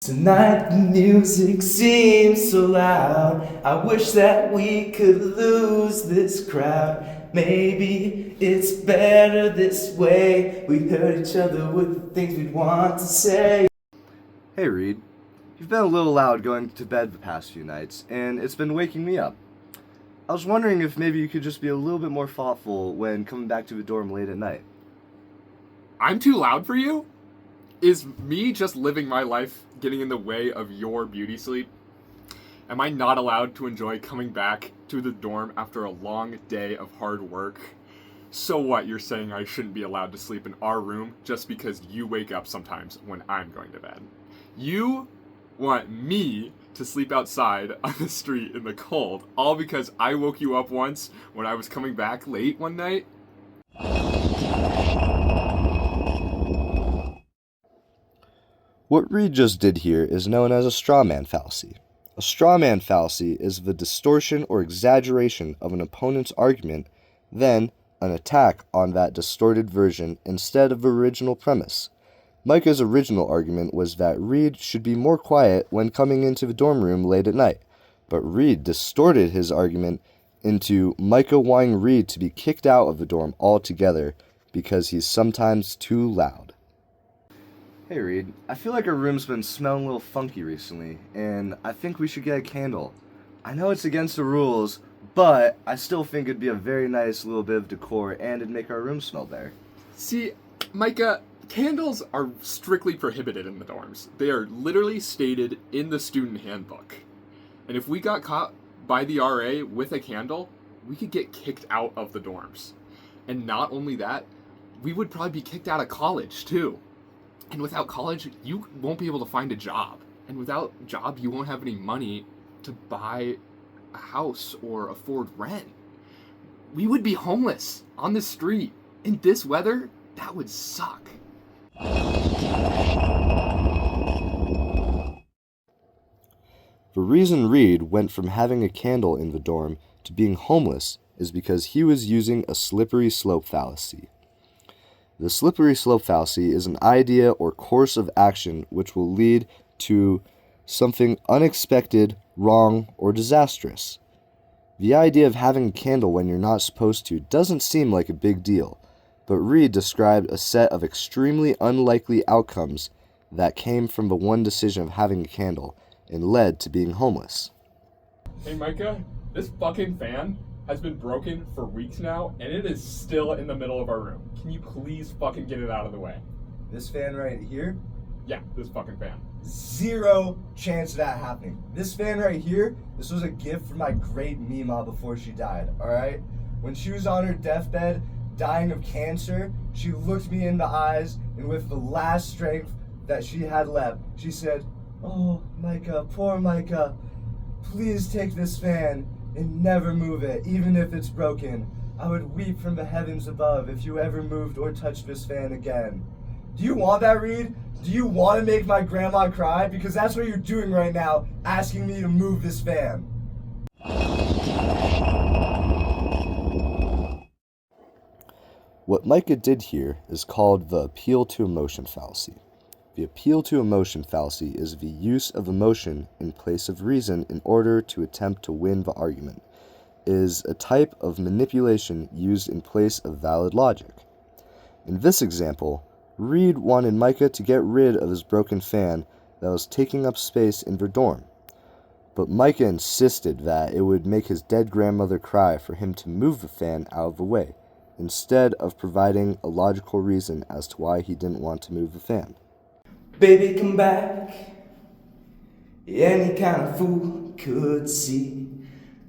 Tonight the music seems so loud. I wish that we could lose this crowd. Maybe it's better this way. We hurt each other with the things we'd want to say. Hey Reid, you've been a little loud going to bed the past few nights, and it's been waking me up. I was wondering if maybe you could just be a little bit more thoughtful when coming back to the dorm late at night. I'm too loud for you? Is me just living my life getting in the way of your beauty sleep? Am I not allowed to enjoy coming back to the dorm after a long day of hard work? So what, you're saying I shouldn't be allowed to sleep in our room just because you wake up sometimes when I'm going to bed? You want me to sleep outside on the street in the cold, all because I woke you up once when I was coming back late one night? What Reid just did here is known as a strawman fallacy. A strawman fallacy is the distortion or exaggeration of an opponent's argument, then an attack on that distorted version instead of the original premise. Micah's original argument was that Reid should be more quiet when coming into the dorm room late at night, but Reid distorted his argument into Micah wanting Reid to be kicked out of the dorm altogether because he's sometimes too loud. Hey Reid, I feel like our room's been smelling a little funky recently, and I think we should get a candle. I know it's against the rules, but I still think it'd be a very nice little bit of decor and it'd make our room smell better. See, Micah, candles are strictly prohibited in the dorms. They are literally stated in the student handbook. And if we got caught by the RA with a candle, we could get kicked out of the dorms. And not only that, we would probably be kicked out of college too. And without college, you won't be able to find a job. And without a job, you won't have any money to buy a house or afford rent. We would be homeless on the street. In this weather, that would suck. The reason Reid went from having a candle in the dorm to being homeless is because he was using a slippery slope fallacy. The slippery slope fallacy is an idea or course of action which will lead to something unexpected, wrong, or disastrous. The idea of having a candle when you're not supposed to doesn't seem like a big deal, but Reid described a set of extremely unlikely outcomes that came from the one decision of having a candle and led to being homeless. Hey Micah, this fucking fan has been broken for weeks now, and it is still in the middle of our room. Can you please fucking get it out of the way? This fan right here? Yeah, this fucking fan. Zero chance of that happening. This fan right here, this was a gift from my great Mima before she died, alright? When she was on her deathbed, dying of cancer, she looked me in the eyes, and with the last strength that she had left, she said, "Oh, Micah, poor Micah, please take this fan and never move it, even if it's broken. I would weep from the heavens above if you ever moved or touched this fan again." Do you want that, Reid? Do you want to make my grandma cry? Because that's what you're doing right now, asking me to move this fan. What Micah did here is called the appeal to emotion fallacy. The appeal to emotion fallacy is the use of emotion in place of reason in order to attempt to win the argument. It is a type of manipulation used in place of valid logic. In this example, Reid wanted Micah to get rid of his broken fan that was taking up space in their dorm. But Micah insisted that it would make his dead grandmother cry for him to move the fan out of the way, instead of providing a logical reason as to why he didn't want to move the fan. Baby, come back. Any kind of fool could see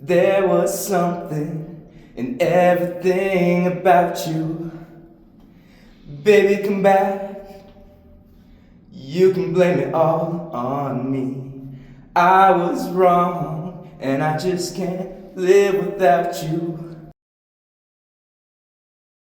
there was something in everything about you. Baby, come back. You can blame it all on me. I was wrong, and I just can't live without you.